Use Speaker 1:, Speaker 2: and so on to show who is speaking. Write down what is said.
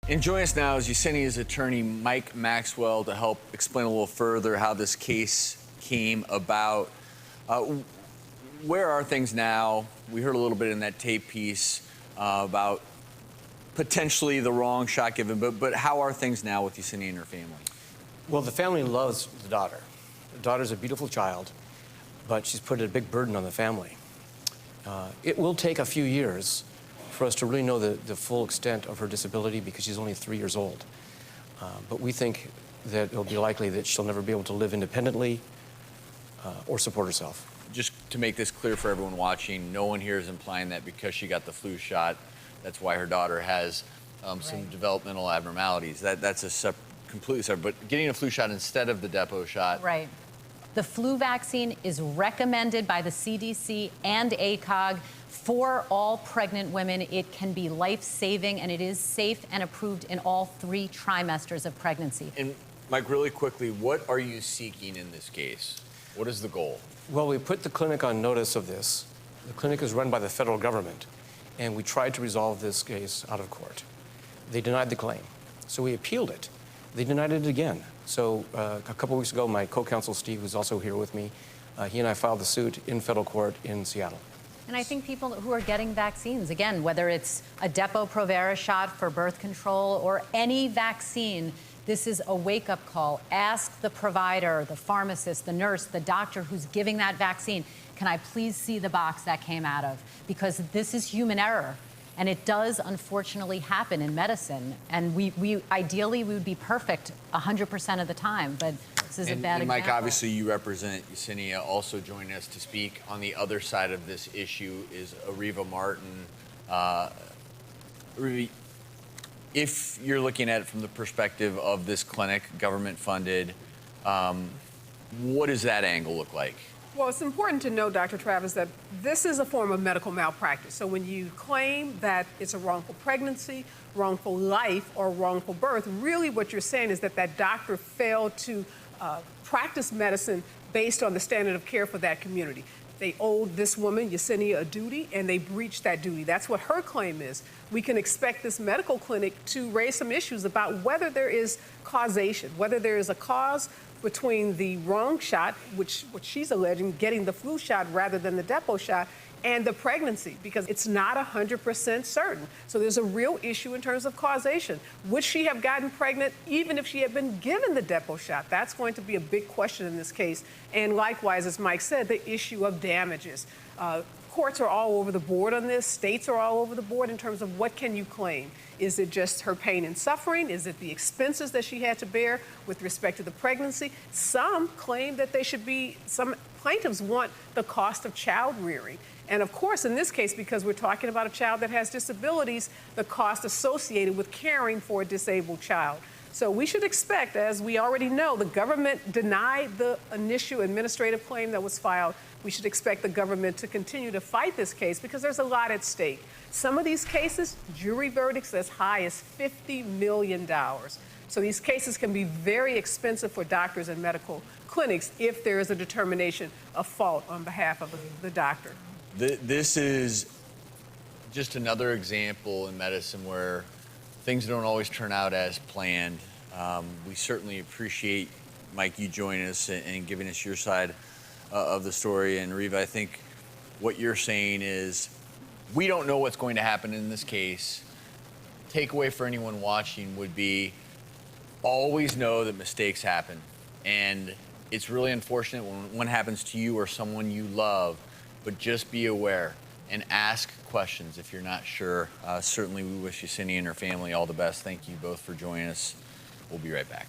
Speaker 1: And joining us now is Yesenia's attorney, Mike Maxwell, to help explain a little further how this case came about. Where are things now? We heard a little bit in that tape piece about potentially the wrong shot given, but how are things now with Yesenia and her family?
Speaker 2: Well, the family loves the daughter. The daughter's a beautiful child, but she's put a big burden on the family. It will take a few years for us to really know the full extent of her disability because she's only 3 years old. But we think that it'll be likely that she'll never be able to live independently or support herself.
Speaker 1: Just to make this clear for everyone watching, no one here is implying that because she got the flu shot, that's why her daughter has some developmental abnormalities. That's a completely separate. But getting a flu shot instead of the depot shot.
Speaker 3: Right. The flu vaccine is recommended by the CDC and ACOG for all pregnant women. It can be life-saving, and it is safe and approved in all 3 trimesters of pregnancy.
Speaker 1: And Mike, really quickly, what are you seeking in this case? What is the goal?
Speaker 2: Well, we put the clinic on notice of this. The clinic is run by the federal government, and we tried to resolve this case out of court. They denied the claim, so we appealed it. They denied it again. So a couple weeks ago, my co-counsel Steve, who's also here with me, he and I filed the suit in federal court in Seattle.
Speaker 3: And I think people who are getting vaccines, again, whether it's a Depo-Provera shot for birth control or any vaccine, this is a wake-up call. Ask the provider, the pharmacist, the nurse, the doctor who's giving that vaccine, can I please see the box that came out of? Because this is human error. And it does, unfortunately, happen in medicine. And ideally, we would be perfect 100% of the time, but this is a bad example.
Speaker 1: Mike, obviously, you represent Yesenia. Also joining us to speak on the other side of this issue is Areva Martin. Areva, if you're looking at it from the perspective of this clinic, government-funded, what does that angle look like?
Speaker 4: Well, it's important to know, Dr. Travis, that this is a form of medical malpractice. So when you claim that it's a wrongful pregnancy, wrongful life, or wrongful birth, really what you're saying is that that doctor failed to practice medicine based on the standard of care for that community. They owed this woman, Yesenia, a duty, and they breached that duty. That's what her claim is. We can expect this medical clinic to raise some issues about whether there is causation, whether there is a cause between the wrong shot, which she's alleging, getting the flu shot rather than the depot shot, and the pregnancy, because it's not 100% certain. So there's a real issue in terms of causation. Would she have gotten pregnant even if she had been given the depot shot? That's going to be a big question in this case. And likewise, as Mike said, the issue of damages. Courts are all over the board on this. States are all over the board in terms of what can you claim. Is it just her pain and suffering? Is it the expenses that she had to bear with respect to the pregnancy? Some claim that some plaintiffs want the cost of child rearing. And of course, in this case, because we're talking about a child that has disabilities, the cost associated with caring for a disabled child. So we should expect, as we already know, the government denied the initial administrative claim that was filed. We should expect the government to continue to fight this case because there's a lot at stake. Some of these cases, jury verdicts as high as $50 million. So these cases can be very expensive for doctors and medical clinics if there is a determination of fault on behalf of the doctor.
Speaker 1: This is just another example in medicine where things don't always turn out as planned. We certainly appreciate, Mike, you joining us and giving us your side of the story. And Areva, I think what you're saying is we don't know what's going to happen in this case. Takeaway for anyone watching would be always know that mistakes happen. And it's really unfortunate when one happens to you or someone you love, but just be aware and ask questions if you're not sure. Certainly we wish Yesenia and her family all the best. Thank you both for joining us. We'll be right back.